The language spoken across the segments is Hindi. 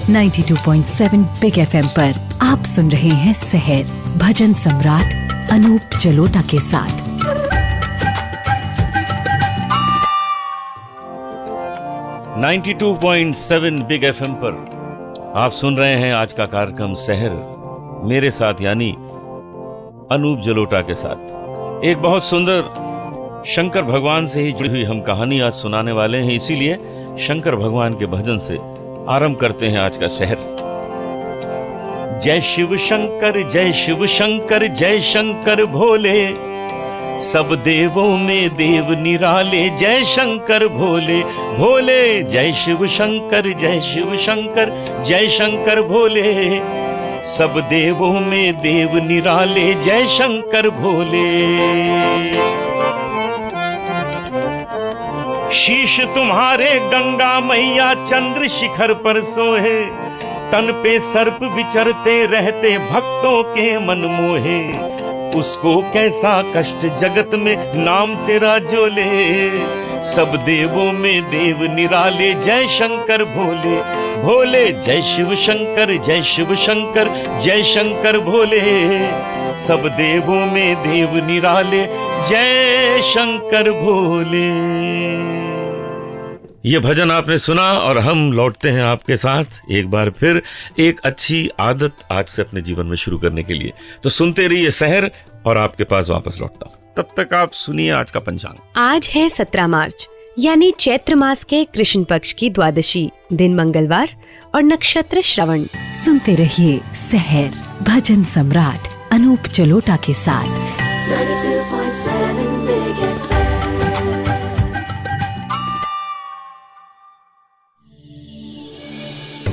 92.7 बिग FM पर आप सुन रहे हैं सहर भजन सम्राट अनूप जलोटा के साथ। .7 बिग FM पर आप सुन रहे हैं आज का कार्यक्रम सहर, मेरे साथ यानी अनूप जलोटा के साथ। एक बहुत सुंदर शंकर भगवान से ही जुड़ी हुई हम कहानी आज सुनाने वाले हैं, इसीलिए शंकर भगवान के भजन से आरंभ करते हैं आज का सहर। जय शिव शंकर जय शिव शंकर जय शंकर भोले, सब देवों में देव निराले, जय शंकर भोले भोले। जय शिव शंकर जय शिव शंकर जय शंकर भोले, सब देवों में देव निराले, जय शंकर भोले। शीश तुम्हारे गंगा मैया चंद्र शिखर पर सोहे, तन पे सर्प विचरते रहते भक्तों के मन मोहे। उसको कैसा कष्ट जगत में नाम तेरा जोले, सब देवों में देव निराले, जय शंकर भोले भोले। जय शिव शंकर जय शिव शंकर जय शंकर भोले, सब देवों में देव निराले, जय शंकर भोले। ये भजन आपने सुना और हम लौटते हैं आपके साथ एक बार फिर एक अच्छी आदत आज से अपने जीवन में शुरू करने के लिए। तो सुनते रहिए सहर और आपके पास वापस लौटता हूँ। तब तक आप सुनिए आज का पंचांग। आज है 17 मार्च यानी चैत्र मास के कृष्ण पक्ष की द्वादशी, दिन मंगलवार और नक्षत्र श्रवण। सुनते रहिए सहर भजन सम्राट अनूप जलोटा के साथ।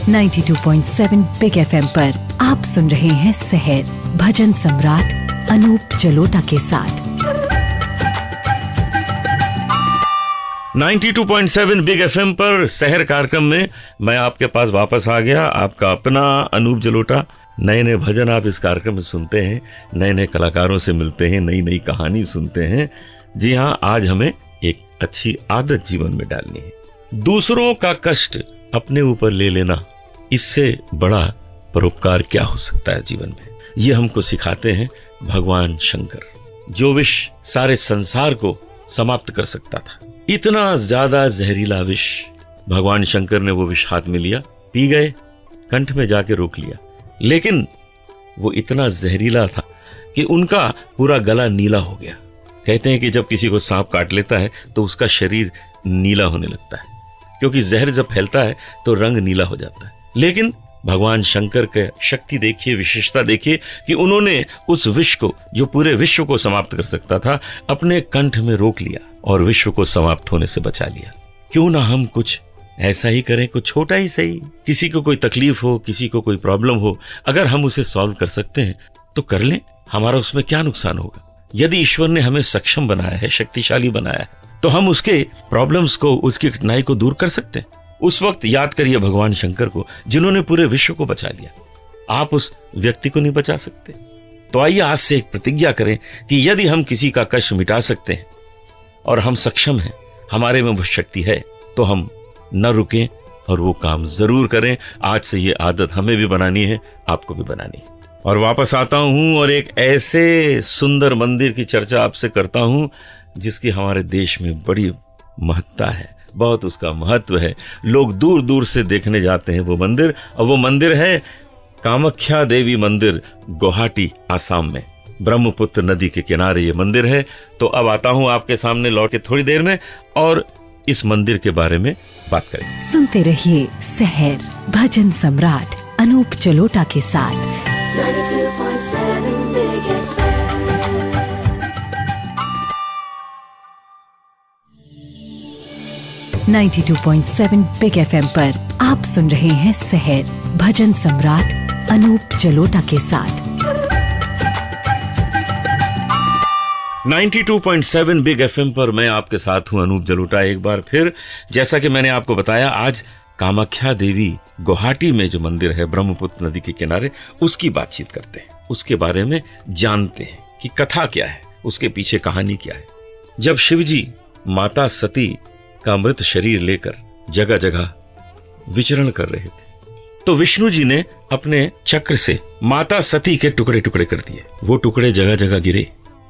92.7 बिग FM पर आप सुन रहे हैं सहर भजन सम्राट अनूप जलोटा के साथ। 92.7 बिग FM पर सहर कार्यक्रम में मैं आपके पास वापस आ गया, आपका अपना अनूप जलोटा। नए नए भजन आप इस कार्यक्रम में सुनते हैं, नए नए कलाकारों से मिलते हैं, नई नई कहानी सुनते हैं। जी हाँ, आज हमें एक अच्छी आदत जीवन में डालनी है। दूसरों का कष्ट अपने ऊपर ले लेना, इससे बड़ा परोपकार क्या हो सकता है जीवन में। ये हमको सिखाते हैं भगवान शंकर, जो विष सारे संसार को समाप्त कर सकता था। इतना ज्यादा जहरीला विष, भगवान शंकर ने वो विष हाथ में लिया, पी गए, कंठ में जाके रोक लिया। लेकिन वो इतना जहरीला था कि उनका पूरा गला नीला हो गया। कहते हैं कि जब किसी को सांप काट लेता है तो उसका शरीर नीला होने लगता है, क्योंकि जहर जब फैलता है तो रंग नीला हो जाता है। लेकिन भगवान शंकर के शक्ति देखिए, विशेषता देखिए कि उन्होंने उस विष को, जो पूरे विश्व को समाप्त कर सकता था, अपने कंठ में रोक लिया और विश्व को समाप्त होने से बचा लिया। क्यों ना हम कुछ ऐसा ही करें, कुछ छोटा ही सही। किसी को कोई तकलीफ हो, किसी को कोई प्रॉब्लम हो, अगर हम उसे सॉल्व कर सकते हैं तो कर लें। हमारा उसमें क्या नुकसान होगा। यदि ईश्वर ने हमें सक्षम बनाया है, शक्तिशाली बनाया है, तो हम उसके प्रॉब्लम्स को, उसकी कठिनाई को दूर कर सकते हैं। उस वक्त याद करिए भगवान शंकर को, जिन्होंने पूरे विश्व को बचा लिया। आप उस व्यक्ति को नहीं बचा सकते, तो आइए आज से एक प्रतिज्ञा करें कि यदि हम किसी का कष्ट मिटा सकते हैं और हम सक्षम हैं, हमारे में वो शक्ति है, तो हम न रुकें और वो काम जरूर करें। आज से ये आदत हमें भी बनानी है, आपको भी बनानी है। और वापस आता हूं और एक ऐसे सुंदर मंदिर की चर्चा आपसे करता हूं जिसकी हमारे देश में बड़ी महत्ता है, बहुत उसका महत्व है। लोग दूर दूर से देखने जाते हैं वो मंदिर, और वो मंदिर है कामाख्या देवी मंदिर, गुवाहाटी, आसाम में। ब्रह्मपुत्र नदी के किनारे ये मंदिर है। तो अब आता हूं आपके सामने लौट के थोड़ी देर में और इस मंदिर के बारे में बात करें। सुनते रहिए सहर भजन सम्राट अनूप जलोटा के साथ। 92.7 बिग FM पर आप सुन रहे हैं सहर भजन सम्राट अनूप जलोटा के साथ। 92.7 बिग FM पर मैं आपके साथ हूं अनूप जलोटा एक बार फिर। जैसा कि मैंने आपको बताया, आज कामाख्या देवी गुवाहाटी में जो मंदिर है ब्रह्मपुत्र नदी के किनारे, उसकी बातचीत करते हैं, उसके बारे में जानते हैं कि कथा क्या है, उसके पीछे कहानी क्या है। जब शिवजी माता सती का मृत शरीर लेकर जगह जगह विचरण कर रहे थे, तो विष्णु जी ने अपने चक्र से माता सती के टुकड़े टुकड़े कर दिए। वो टुकड़े जगह जगह गिरे।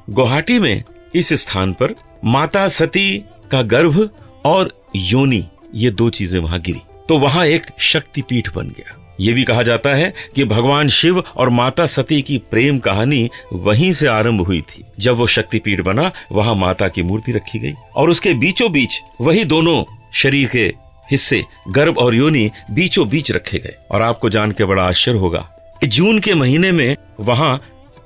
गुवाहाटी में इस स्थान पर माता सती का गर्भ और योनि, ये 2 चीजें वहां गिरी, तो वहां एक शक्तिपीठ बन गया। ये भी कहा जाता है कि भगवान शिव और माता सती की प्रेम कहानी वहीं से आरंभ हुई थी। जब वो शक्तिपीठ बना, वहां माता की मूर्ति रखी गई और उसके बीचों बीच वही दोनों शरीर के हिस्से, गर्भ और योनि, बीचों बीच रखे गए। और आपको जान के बड़ा आश्चर्य होगा कि जून के महीने में वहां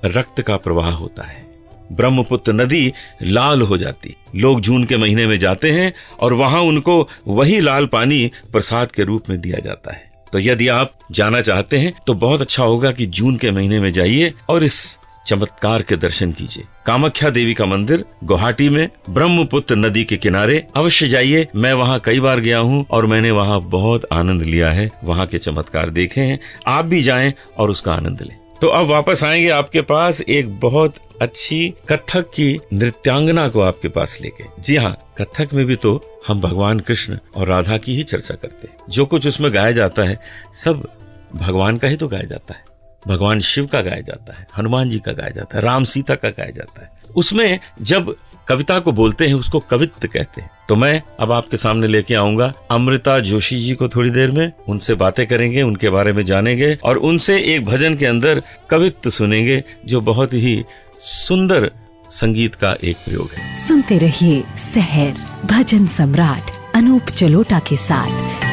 रक्त का प्रवाह होता है। ब्रह्मपुत्र नदी लाल हो जाती। लोग जून के महीने में जाते हैं और वहां उनको वही लाल पानी प्रसाद के रूप में दिया जाता है। तो यदि आप जाना चाहते हैं तो बहुत अच्छा होगा कि जून के महीने में जाइए और इस चमत्कार के दर्शन कीजिए। कामाख्या देवी का मंदिर गुवाहाटी में ब्रह्मपुत्र नदी के किनारे, अवश्य जाइए। मैं वहां कई बार गया हूं और मैंने वहां बहुत आनंद लिया है, वहां के चमत्कार देखे हैं। आप भी जाएं और उसका आनंद लें। तो अब वापस आएंगे आपके पास एक बहुत अच्छी कथक की नृत्यांगना को आपके पास लेके। जी हाँ, कथक में भी तो हम भगवान कृष्ण और राधा की ही चर्चा करते हैं। जो कुछ उसमें गाया जाता है सब भगवान का ही तो गाया जाता है। भगवान शिव का गाया जाता है, हनुमान जी का गाया जाता है, राम सीता का गाया जाता है। उसमें जब कविता को बोलते हैं उसको कवित्त कहते हैं। तो मैं अब आपके सामने लेके आऊंगा अमृता जोशी जी को। थोड़ी देर में उनसे बातें करेंगे, उनके बारे में जानेंगे और उनसे एक भजन के अंदर कवित्त सुनेंगे जो बहुत ही सुंदर संगीत का एक प्रयोग है। सुनते रहिए सहर भजन सम्राट अनूप जलोटा के साथ।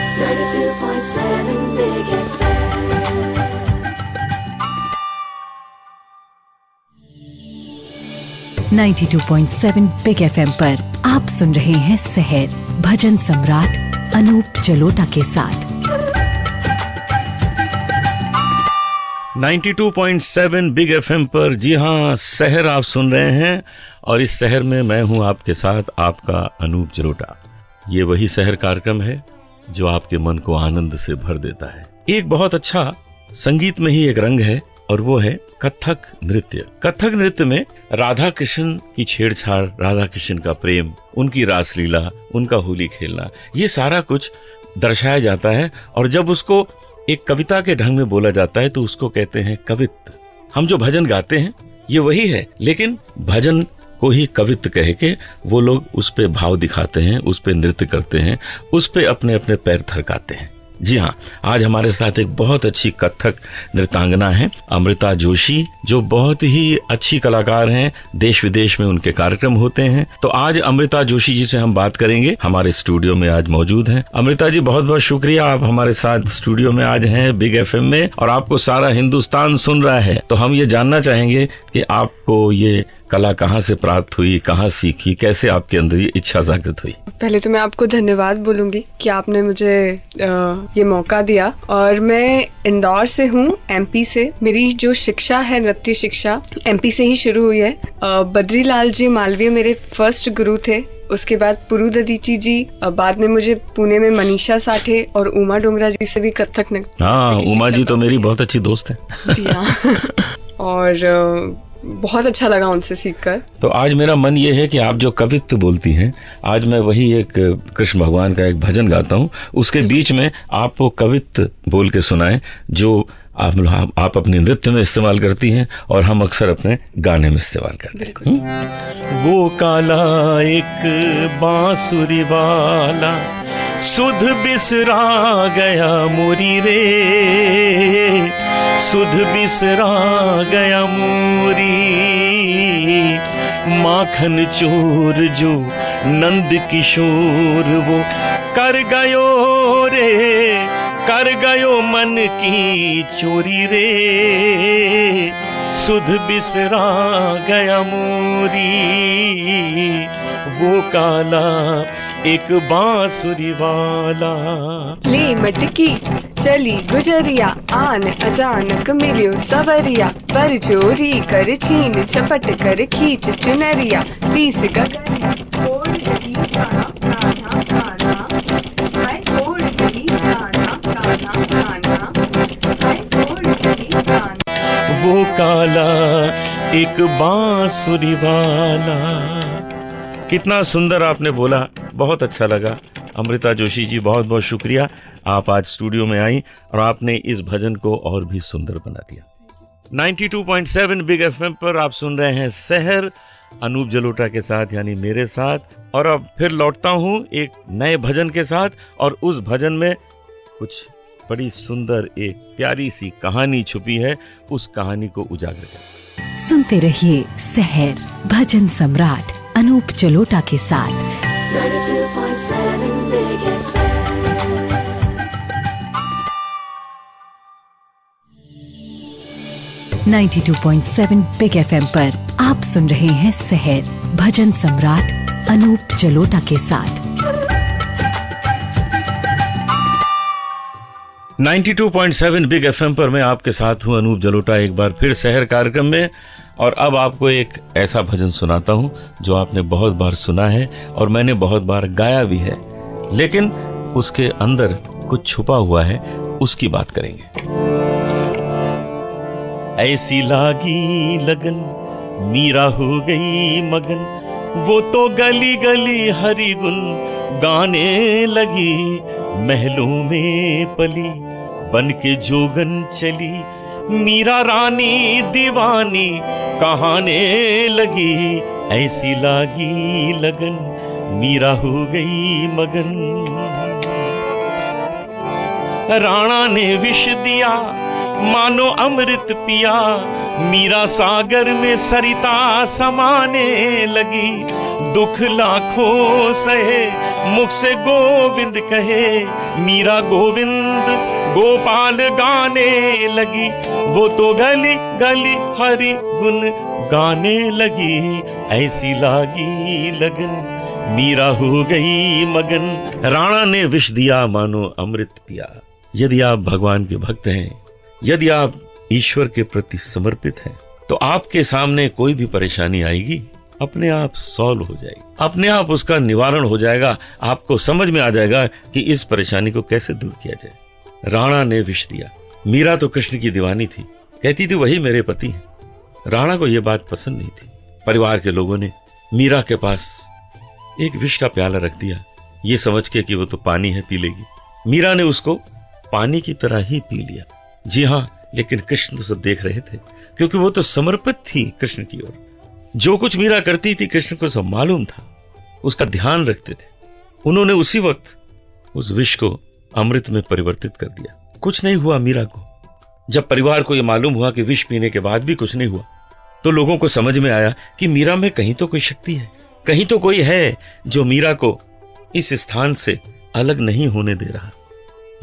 92.7 बिग एफएम पर आप सुन रहे हैं सहर भजन सम्राट अनूप जलोटा के साथ। 92.7 बिग एफएम पर, जी हाँ, सहर आप सुन रहे हैं और इस सहर में मैं हूं आपके साथ, आपका अनूप जलोटा। ये वही सहर कार्यक्रम है जो आपके मन को आनंद से भर देता है। एक बहुत अच्छा संगीत में ही एक रंग है और वो है कथक नृत्य। कथक नृत्य में राधा कृष्ण की छेड़छाड़, राधा कृष्ण का प्रेम, उनकी रासलीला, उनका होली खेलना, ये सारा कुछ दर्शाया जाता है। और जब उसको एक कविता के ढंग में बोला जाता है तो उसको कहते हैं कवित्त। हम जो भजन गाते हैं ये वही है, लेकिन भजन को ही कवित्त कह के वो लोग उस पे भाव दिखाते हैं, उस पे नृत्य करते हैं, उस पे अपने अपने पैर थरकाते हैं। जी हाँ, आज हमारे साथ एक बहुत अच्छी कथक नृत्यांगना है अमृता जोशी, जो बहुत ही अच्छी कलाकार हैं। देश विदेश में उनके कार्यक्रम होते हैं। तो आज अमृता जोशी जी से हम बात करेंगे। हमारे स्टूडियो में आज मौजूद हैं। अमृता जी, बहुत बहुत शुक्रिया, आप हमारे साथ स्टूडियो में आज हैं बिग एफएम में और आपको सारा हिंदुस्तान सुन रहा है। तो हम ये जानना चाहेंगे कि आपको ये कला कहाँ से प्राप्त हुई, कहाँ सीखी, कैसे आपके अंदर ये इच्छा जागृत हुई? पहले तो मैं आपको धन्यवाद बोलूंगी कि आपने मुझे ये मौका दिया। और मैं इंदौर से हूँ, एमपी से। मेरी जो शिक्षा है, नृत्य शिक्षा, एमपी से ही शुरू हुई है। बद्रीलाल जी मालवीय मेरे फर्स्ट गुरु थे। उसके बाद पुरु ददीची जी, बाद में मुझे पुणे में मनीषा साठे और उमा डोंगरा जी से भी कथक। हाँ, उमा जी तो मेरी बहुत अच्छी दोस्त है। जी हाँ। और बहुत अच्छा लगा उनसे सीखकर। तो आज मेरा मन ये है कि आप जो कवित्त बोलती हैं, आज मैं वही एक कृष्ण भगवान का एक भजन गाता हूँ, उसके बीच में आप वो कवित्त बोल के सुनाएं जो आप अपने नृत्य में इस्तेमाल करती हैं और हम अक्सर अपने गाने में इस्तेमाल करते हैं। वो काला एक बांसुरी वाला सुध बिसरा गया मोरी रे, सुध बिसरा गया मोरी, माखन चोर जो नंद किशोर वो कर गयो रे, कर गयो मन की चोरी रे, सुध बिसरा गया मोरी, वो काला एक बांसुरी वाला। ले मटकी चली गुजरिया, आन अचानक मिलियो सवरिया, पर चोरी कर छीन चपट कर खींच चुनरिया, शीस गगरिया छोड़ रही काना काना काना, हाय छोड़ रही काना काना काना, हाय छोड़ रही काना। वो काला एक बांसुरी वाला। कितना सुंदर आपने बोला, बहुत अच्छा लगा। अमृता जोशी जी, बहुत बहुत शुक्रिया, आप आज स्टूडियो में आई और आपने इस भजन को और भी सुंदर बना दिया। 92.7 बिग एफएम पर आप सुन रहे हैं सहर, अनूप जलोटा के साथ यानी मेरे साथ। और अब फिर लौटता हूँ एक नए भजन के साथ, और उस भजन में कुछ बड़ी सुंदर एक प्यारी सी कहानी छुपी है, उस कहानी को उजागर करें। सुनते रहिए सहर, भजन सम्राट अनूप जलोटा के साथ। 92.7 बिग एफएम पर आप सुन रहे हैं सहर, भजन सम्राट अनूप जलोटा के साथ। 92.7 बिग एफएम पर मैं आपके साथ हूं अनूप जलोटा, एक बार फिर सहर कार्यक्रम में। और अब आपको एक ऐसा भजन सुनाता हूं जो आपने बहुत बार सुना है और मैंने बहुत बार गाया भी है, लेकिन उसके अंदर कुछ छुपा हुआ है, उसकी बात करेंगे। ऐसी लागी लगन मीरा हो गई मगन, वो तो गली गली हरि गुन गाने लगी, महलों में पली बन के जोगन चली, मीरा रानी दीवानी कहाने लगी, ऐसी लागी लगन मीरा हो गई मगन। राणा ने विष दिया मानो अमृत पिया, मीरा सागर में सरिता समाने लगी, दुख लाखों सहे मुख से गोविंद कहे, मीरा गोविंद गोपाल गाने लगी, वो तो गली गली हरि गुण गाने लगी, ऐसी लागी लगन मीरा हो गई मगन। राणा ने विष दिया मानो अमृत पिया। यदि आप भगवान के भक्त हैं, यदि आप ईश्वर के प्रति समर्पित हैं, तो आपके सामने कोई भी परेशानी आएगी अपने आप सॉल्व हो जाएगी, अपने आप उसका निवारण हो जाएगा। आपको समझ में आ जाएगा कि इस परेशानी को कैसे दूर किया जाए। राणा ने विष दिया। मीरा तो कृष्ण की दीवानी थी, कहती थी वही मेरे पति हैं। राणा को यह बात पसंद नहीं थी। परिवार के लोगों ने मीरा के पास एक विष का प्याला रख दिया, ये समझ के कि वो तो पानी है, पी लेगी। मीरा ने उसको पानी की तरह ही पी लिया। जी हाँ, लेकिन कृष्ण तो सब देख रहे थे, क्योंकि वो तो समर्पित थी कृष्ण की ओर। जो कुछ मीरा करती थी कृष्ण को सब मालूम था, उसका ध्यान रखते थे। उन्होंने उसी वक्त उस विष को अमृत में परिवर्तित कर दिया। कुछ नहीं हुआ मीरा को। जब परिवार को यह मालूम हुआ कि विष पीने के बाद भी कुछ नहीं हुआ, तो लोगों को समझ में आया कि मीरा में कहीं तो कोई शक्ति है, कहीं तो कोई है जो मीरा को इस स्थान से अलग नहीं होने दे रहा।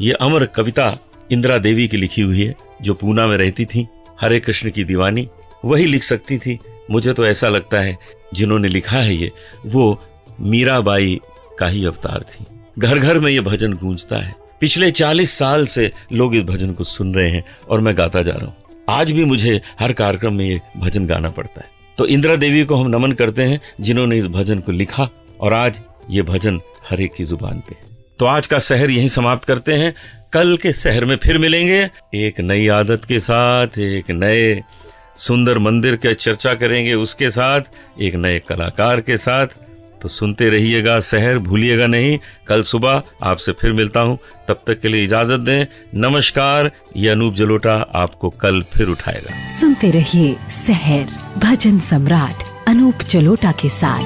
ये अमर कविता इंदिरा देवी की लिखी हुई है, जो पूना में रहती थी, हरे कृष्ण की दीवानी। वही लिख सकती थी। मुझे तो ऐसा लगता है जिन्होंने लिखा है ये, वो मीराबाई का ही अवतार थी। घर घर में ये भजन गूंजता है। पिछले 40 साल से लोग इस भजन को सुन रहे हैं और मैं गाता जा रहा हूँ। आज भी मुझे हर कार्यक्रम में ये भजन गाना पड़ता है। तो इंदिरा देवी को हम नमन करते हैं जिन्होंने इस भजन को लिखा, और आज ये भजन हर एक की जुबान पे। तो आज का सहर यहीं समाप्त करते हैं। कल के सहर में फिर मिलेंगे एक नई आदत के साथ, एक नए सुंदर मंदिर की चर्चा करेंगे, उसके साथ एक नए कलाकार के साथ। तो सुनते रहिएगा सहर, भूलिएगा नहीं। कल सुबह आपसे फिर मिलता हूं, तब तक के लिए इजाजत दें। नमस्कार। ये अनूप जलोटा आपको कल फिर उठाएगा। सुनते रहिए सहर, भजन सम्राट अनूप जलोटा के साथ।